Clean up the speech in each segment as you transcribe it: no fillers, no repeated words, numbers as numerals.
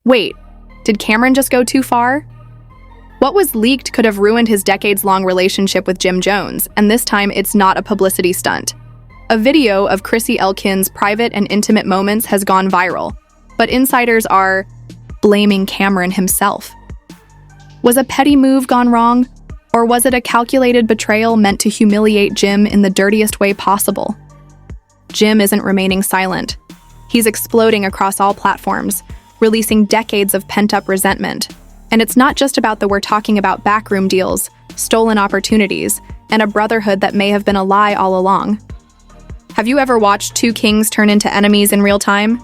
Wait, did Cameron just go too far? What was leaked could have ruined his decades-long relationship with Jim Jones, and this time it's not a publicity stunt. A video of Chrissy Elkin's private and intimate moments has gone viral, but insiders are blaming Cameron himself. Was a petty move gone wrong, or was it a calculated betrayal meant to humiliate Jim in the dirtiest way possible? Jim isn't remaining silent. He's exploding across all platforms, releasing decades of pent-up resentment. And it's not just about the we're talking about backroom deals, stolen opportunities, and a brotherhood that may have been a lie all along. Have you ever watched two kings turn into enemies in real time?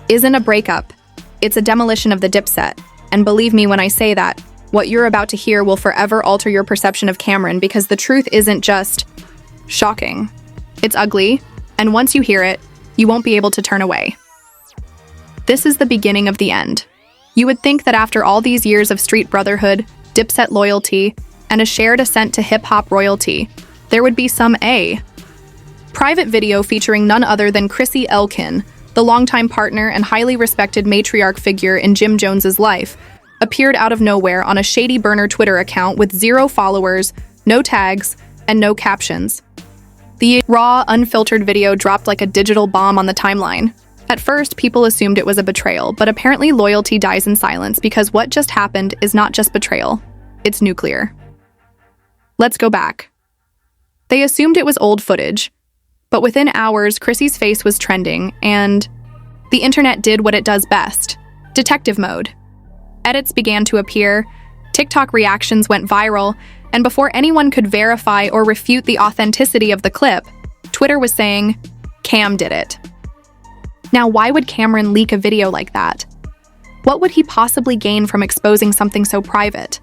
Isn't a breakup. It's a demolition of the Dipset. And believe me when I say that, what you're about to hear will forever alter your perception of Cameron, because the truth isn't just shocking. It's ugly, and once you hear it, you won't be able to turn away. This is the beginning of the end. You would think that after all these years of street brotherhood, Dipset loyalty, and a shared ascent to hip-hop royalty, there would be some private video featuring none other than Chrissy Elkin, the longtime partner and highly respected matriarch figure in Jim Jones's life, appeared out of nowhere on a shady burner Twitter account with 0 followers, no tags, and no captions. The raw, unfiltered video dropped like a digital bomb on the timeline. At first, people assumed it was a betrayal, but apparently loyalty dies in silence because what just happened is not just betrayal, it's nuclear. Let's go back. They assumed it was old footage, but within hours, Chrissy's face was trending, and the internet did what it does best: detective mode. Edits began to appear, TikTok reactions went viral, and before anyone could verify or refute the authenticity of the clip, Twitter was saying, "Cam did it." Now, why would Cameron leak a video like that? What would he possibly gain from exposing something so private?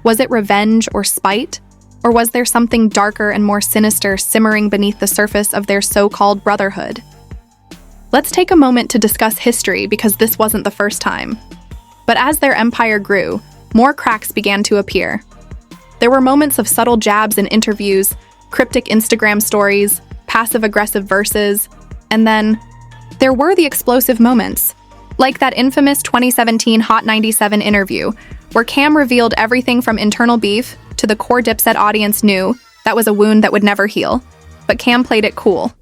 Was it revenge or spite? Or was there something darker and more sinister simmering beneath the surface of their so-called brotherhood? Let's take a moment to discuss history, because this wasn't the first time. But as their empire grew, more cracks began to appear. There were moments of subtle jabs in interviews, cryptic Instagram stories, passive-aggressive verses, and then there were the explosive moments, like that infamous 2017 Hot 97 interview, where Cam revealed everything from internal beef to the core Dipset audience knew that was a wound that would never heal, but Cam played it cool.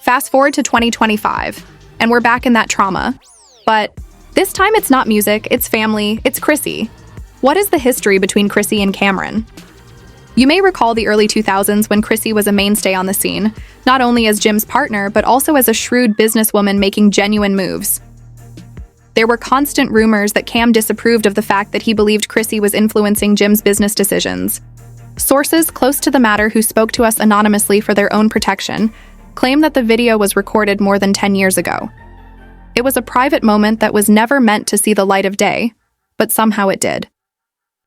Fast forward to 2025, and we're back in that trauma. But this time it's not music, it's family, it's Chrissy. What is the history between Chrissy and Cameron? You may recall the early 2000s when Chrissy was a mainstay on the scene, not only as Jim's partner, but also as a shrewd businesswoman making genuine moves. There were constant rumors that Cam disapproved of the fact that he believed Chrissy was influencing Jim's business decisions. Sources close to the matter who spoke to us anonymously for their own protection claim that the video was recorded more than 10 years ago. It was a private moment that was never meant to see the light of day, but somehow it did.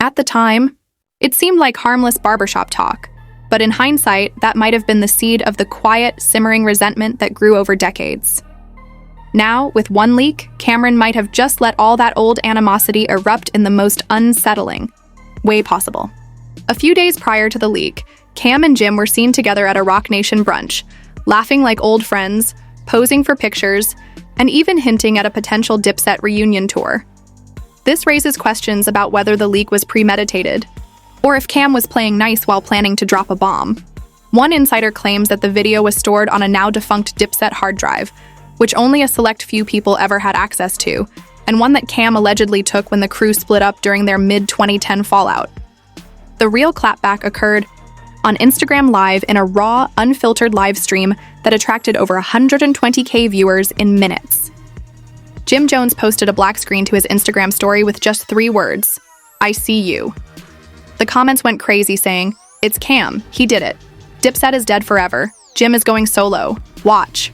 At the time, it seemed like harmless barbershop talk, but in hindsight, that might have been the seed of the quiet, simmering resentment that grew over decades. Now, with one leak, Cameron might have just let all that old animosity erupt in the most unsettling way possible. A few days prior to the leak, Cam and Jim were seen together at a Rock Nation brunch, laughing like old friends, posing for pictures, and even hinting at a potential Dipset reunion tour. This raises questions about whether the leak was premeditated, or if Cam was playing nice while planning to drop a bomb. One insider claims that the video was stored on a now-defunct Dipset hard drive, which only a select few people ever had access to, and one that Cam allegedly took when the crew split up during their mid-2010 fallout. The real clapback occurred on Instagram Live in a raw, unfiltered live stream that attracted over 120K viewers in minutes. Jim Jones posted a black screen to his Instagram story with just 3 words, "I see you." The comments went crazy saying, "It's Cam, he did it. Dipset is dead forever. Jim is going solo. Watch."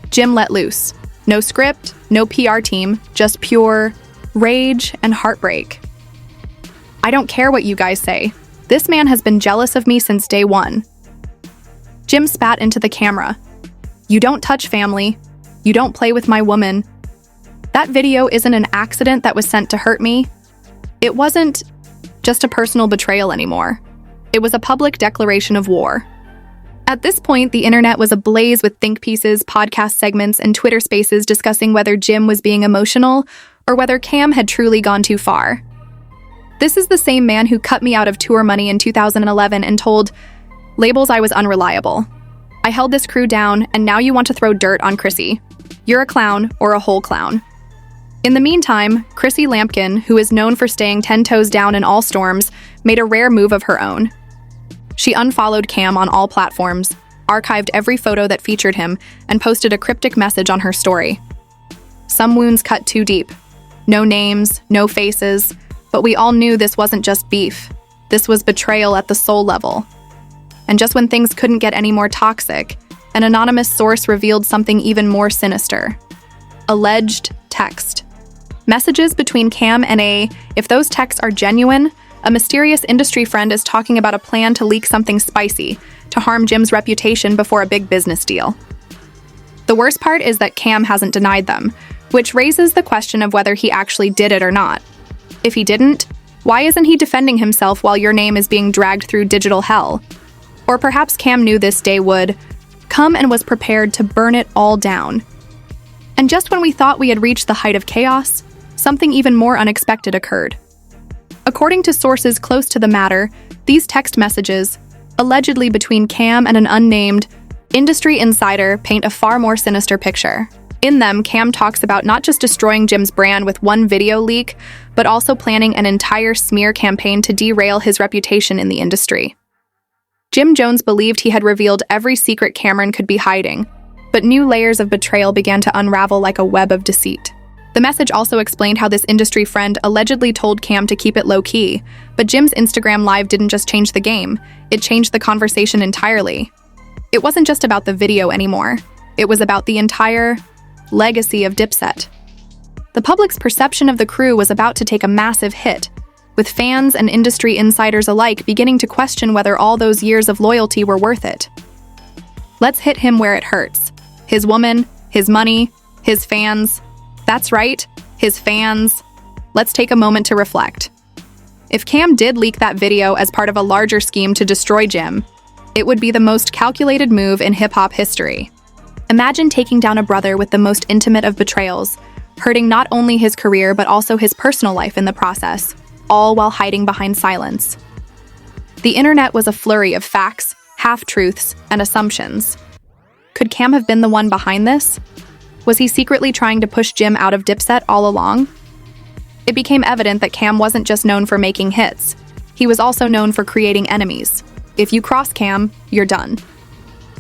Jim let loose. No script, no PR team, just pure rage and heartbreak. "I don't care what you guys say. This man has been jealous of me since day one." Jim spat into the camera. "You don't touch family. You don't play with my woman. That video isn't an accident that was sent to hurt me. It wasn't just a personal betrayal anymore. It was a public declaration of war." At this point, the internet was ablaze with think pieces, podcast segments, and Twitter spaces discussing whether Jim was being emotional or whether Cam had truly gone too far. This is the same man who cut me out of tour money in 2011 and told labels I was unreliable. I held this crew down, and now you want to throw dirt on Chrissy. You're a clown or a whole clown. In the meantime, Chrissy Lampkin, who is known for staying 10 toes down in all storms, made a rare move of her own. She unfollowed Cam on all platforms, archived every photo that featured him, and posted a cryptic message on her story. Some wounds cut too deep. No names, no faces, but we all knew this wasn't just beef. This was betrayal at the soul level. And just when things couldn't get any more toxic, an anonymous source revealed something even more sinister. Alleged text. Messages between Cam and A. If those texts are genuine, a mysterious industry friend is talking about a plan to leak something spicy to harm Jim's reputation before a big business deal. The worst part is that Cam hasn't denied them, which raises the question of whether he actually did it or not. If he didn't, why isn't he defending himself while your name is being dragged through digital hell? Or perhaps Cam knew this day would come and was prepared to burn it all down. And just when we thought we had reached the height of chaos, something even more unexpected occurred. According to sources close to the matter, these text messages, allegedly between Cam and an unnamed industry insider, paint a far more sinister picture. In them, Cam talks about not just destroying Jim's brand with one video leak, but also planning an entire smear campaign to derail his reputation in the industry. Jim Jones believed he had revealed every secret Cameron could be hiding, but new layers of betrayal began to unravel like a web of deceit. The message also explained how this industry friend allegedly told Cam to keep it low-key, but Jim's Instagram Live didn't just change the game, it changed the conversation entirely. It wasn't just about the video anymore, it was about the entire legacy of Dipset. The public's perception of the crew was about to take a massive hit, with fans and industry insiders alike beginning to question whether all those years of loyalty were worth it. Let's hit him where it hurts. His woman, his money, his fans. That's right, his fans. Let's take a moment to reflect. If Cam did leak that video as part of a larger scheme to destroy Jim, it would be the most calculated move in hip-hop history. Imagine taking down a brother with the most intimate of betrayals, hurting not only his career but also his personal life in the process, all while hiding behind silence. The internet was a flurry of facts, half-truths, and assumptions. Could Cam have been the one behind this? Was he secretly trying to push Jim out of Dipset all along? It became evident that Cam wasn't just known for making hits. He was also known for creating enemies. If you cross Cam, you're done.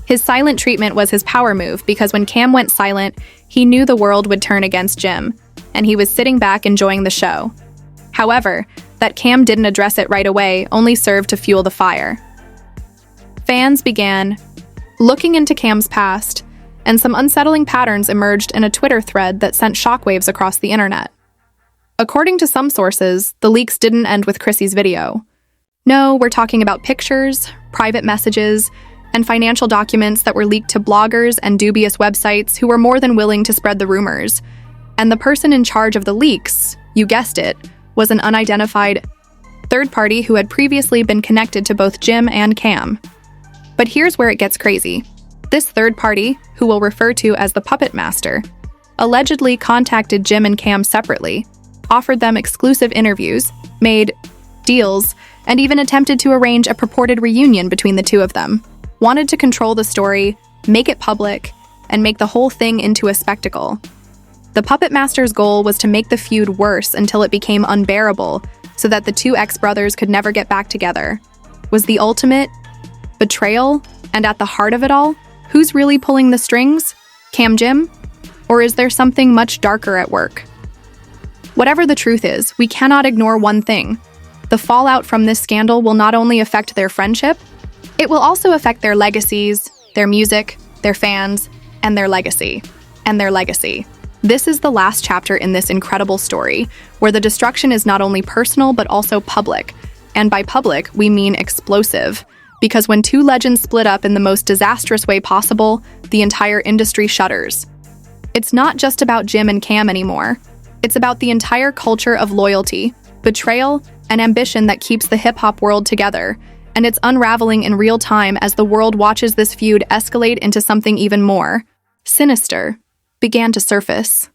His silent treatment was his power move because when Cam went silent, he knew the world would turn against Jim, and he was sitting back enjoying the show. However, that Cam didn't address it right away only served to fuel the fire. Fans began looking into Cam's past, and some unsettling patterns emerged in a Twitter thread that sent shockwaves across the internet. According to some sources, the leaks didn't end with Chrissy's video. No, we're talking about pictures, private messages, and financial documents that were leaked to bloggers and dubious websites who were more than willing to spread the rumors. And the person in charge of the leaks, you guessed it, was an unidentified third party who had previously been connected to both Jim and Cam. But here's where it gets crazy. This third party, who we'll refer to as the Puppet Master, allegedly contacted Jim and Cam separately, offered them exclusive interviews, made deals, and even attempted to arrange a purported reunion between the two of them. Wanted to control the story, make it public, and make the whole thing into a spectacle. The Puppet Master's goal was to make the feud worse until it became unbearable, so that the two ex-brothers could never get back together. Was the ultimate betrayal? And at the heart of it all, who's really pulling the strings? Cam Jim? Or is there something much darker at work? Whatever the truth is, we cannot ignore one thing. The fallout from this scandal will not only affect their friendship, it will also affect their legacies, their music, their fans, and their legacy. And their legacy. This is the last chapter in this incredible story, where the destruction is not only personal but also public. And by public, we mean explosive. Because when two legends split up in the most disastrous way possible, the entire industry shudders. It's not just about Jim and Cam anymore. It's about the entire culture of loyalty, betrayal, and ambition that keeps the hip-hop world together, and it's unraveling in real time as the world watches this feud escalate into something even more sinister began to surface.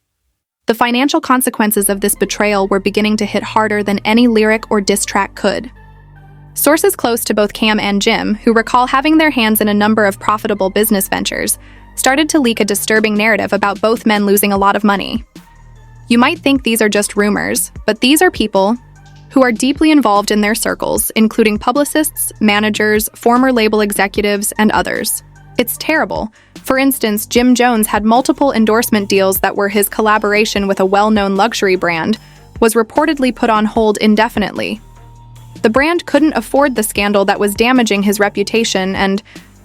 The financial consequences of this betrayal were beginning to hit harder than any lyric or diss track could. Sources close to both Cam and Jim, who recall having their hands in a number of profitable business ventures, started to leak a disturbing narrative about both men losing a lot of money. You might think these are just rumors, but these are people who are deeply involved in their circles, including publicists, managers, former label executives, and others. It's terrible. For instance, Jim Jones had multiple endorsement deals that were his collaboration with a well-known luxury brand, was reportedly put on hold indefinitely. The brand couldn't afford the scandal that was damaging his reputation and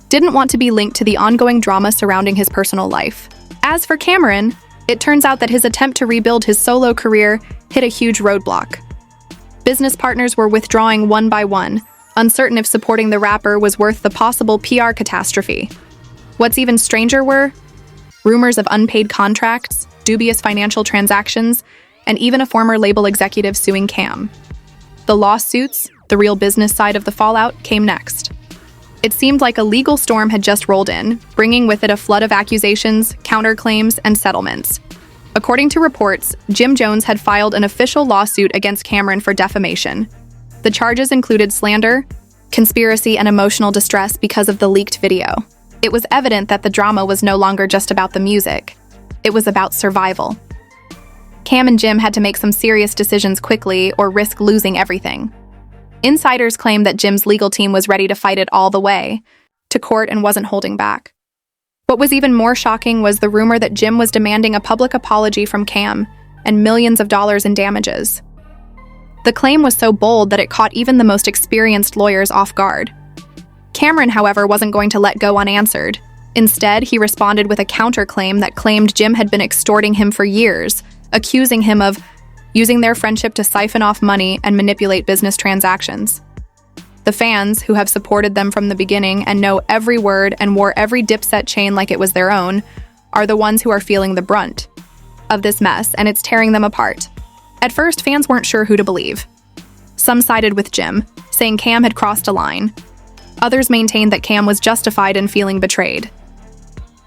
didn't want to be linked to the ongoing drama surrounding his personal life. As for Cameron, it turns out that his attempt to rebuild his solo career hit a huge roadblock. Business partners were withdrawing one by one, uncertain if supporting the rapper was worth the possible PR catastrophe. What's even stranger were rumors of unpaid contracts, dubious financial transactions, and even a former label executive suing Cam. The lawsuits, the real business side of the fallout, came next. It seemed like a legal storm had just rolled in, bringing with it a flood of accusations, counterclaims, and settlements. According to reports, Jim Jones had filed an official lawsuit against Cameron for defamation. The charges included slander, conspiracy, and emotional distress because of the leaked video. It was evident that the drama was no longer just about the music. It was about survival. Cam and Jim had to make some serious decisions quickly or risk losing everything. Insiders claim that Jim's legal team was ready to fight it all the way to court and wasn't holding back. What was even more shocking was the rumor that Jim was demanding a public apology from Cam and millions of dollars in damages. The claim was so bold that it caught even the most experienced lawyers off guard. Cameron, however, wasn't going to let go unanswered. Instead, he responded with a counterclaim that claimed Jim had been extorting him for years, accusing him of using their friendship to siphon off money and manipulate business transactions. The fans, who have supported them from the beginning and know every word and wore every Dipset chain like it was their own, are the ones who are feeling the brunt of this mess, and it's tearing them apart. At first, fans weren't sure who to believe. Some sided with Jim, saying Cam had crossed a line. Others maintained that Cam was justified in feeling betrayed.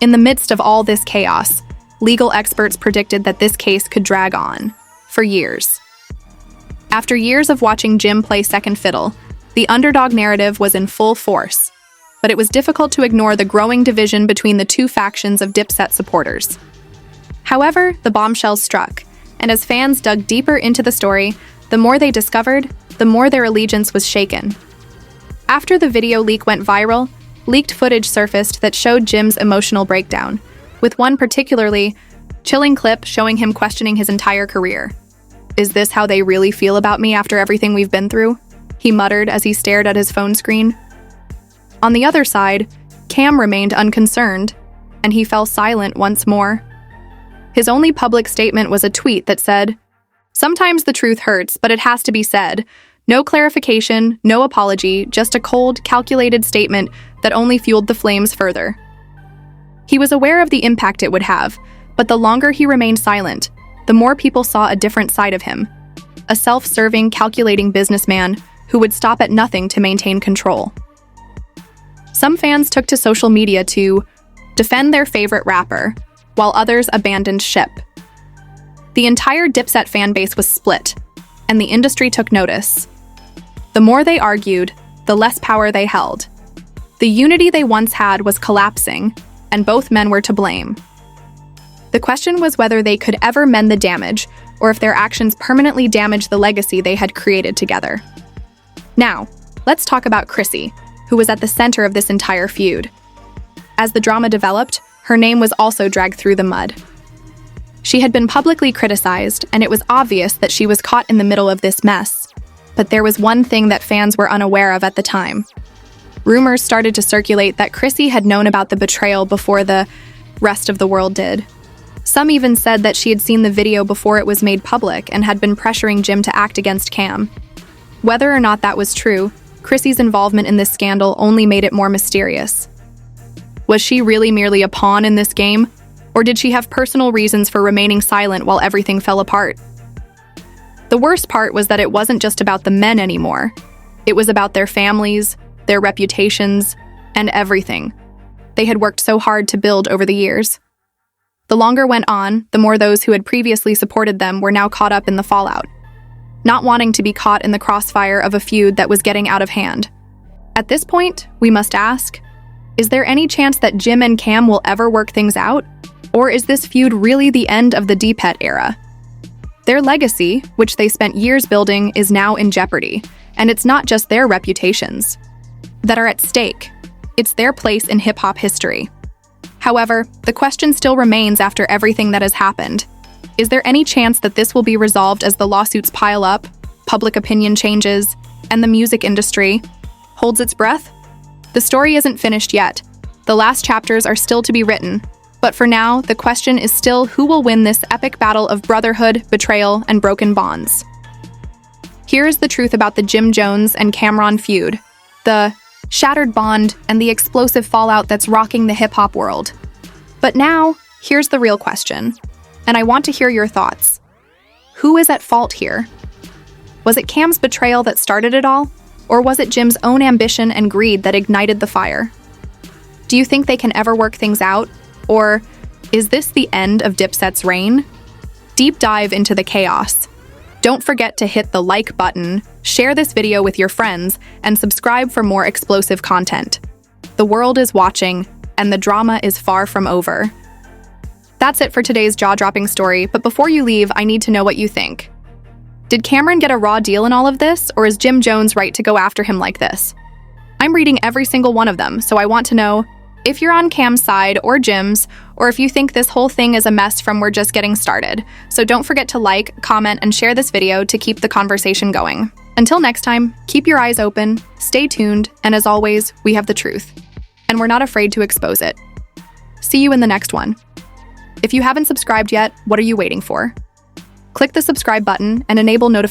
In the midst of all this chaos, legal experts predicted that this case could drag on for years. After years of watching Jim play second fiddle, the underdog narrative was in full force, but it was difficult to ignore the growing division between the two factions of Dipset supporters. However, the bombshells struck, and as fans dug deeper into the story, the more they discovered, the more their allegiance was shaken. After the video leak went viral, leaked footage surfaced that showed Jim's emotional breakdown, with one particularly chilling clip showing him questioning his entire career. "Is this how they really feel about me after everything we've been through?" he muttered as he stared at his phone screen. On the other side, Cam remained unconcerned, and he fell silent once more. His only public statement was a tweet that said, "Sometimes the truth hurts, but it has to be said. No clarification, no apology, just a cold, calculated statement that only fueled the flames further." He was aware of the impact it would have, but the longer he remained silent, the more people saw a different side of him. A self-serving, calculating businessman who would stop at nothing to maintain control. Some fans took to social media to defend their favorite rapper, while others abandoned ship. The entire Dipset fan base was split, and the industry took notice. The more they argued, the less power they held. The unity they once had was collapsing, and both men were to blame. The question was whether they could ever mend the damage, or if their actions permanently damaged the legacy they had created together. Now, let's talk about Chrissy, who was at the center of this entire feud. As the drama developed, her name was also dragged through the mud. She had been publicly criticized, and it was obvious that she was caught in the middle of this mess. But there was one thing that fans were unaware of at the time. Rumors started to circulate that Chrissy had known about the betrayal before the rest of the world did. Some even said that she had seen the video before it was made public and had been pressuring Jim to act against Cam. Whether or not that was true, Chrissy's involvement in this scandal only made it more mysterious. Was she really merely a pawn in this game, or did she have personal reasons for remaining silent while everything fell apart? The worst part was that it wasn't just about the men anymore. It was about their families, their reputations, and everything they had worked so hard to build over the years. The longer went on, the more those who had previously supported them were now caught up in the fallout, not wanting to be caught in the crossfire of a feud that was getting out of hand. At this point, we must ask, is there any chance that Jim and Cam will ever work things out? Or is this feud really the end of the Dipset era? Their legacy, which they spent years building, is now in jeopardy, and it's not just their reputations that are at stake. It's their place in hip-hop history. However, the question still remains after everything that has happened. Is there any chance that this will be resolved as the lawsuits pile up, public opinion changes, and the music industry holds its breath? The story isn't finished yet. The last chapters are still to be written, but for now, the question is still who will win this epic battle of brotherhood, betrayal, and broken bonds. Here is the truth about the Jim Jones and Cameron feud, the shattered bond, and the explosive fallout that's rocking the hip-hop world. But now, here's the real question, and I want to hear your thoughts. Who is at fault here? Was it Cam's betrayal that started it all, or was it Jim's own ambition and greed that ignited the fire? Do you think they can ever work things out, or is this the end of Dipset's reign? Deep dive into the chaos. Don't forget to hit the like button, share this video with your friends, and subscribe for more explosive content. The world is watching, and the drama is far from over. That's it for today's jaw-dropping story, but before you leave, I need to know what you think. Did Cameron get a raw deal in all of this, or is Jim Jones right to go after him like this? I'm reading every single one of them, so I want to know if you're on Cam's side or Jim's, or if you think this whole thing is a mess from we're just getting started. So don't forget to like, comment, and share this video to keep the conversation going. Until next time, keep your eyes open, stay tuned, and as always, we have the truth. And we're not afraid to expose it. See you in the next one. If you haven't subscribed yet, what are you waiting for? Click the subscribe button and enable notifications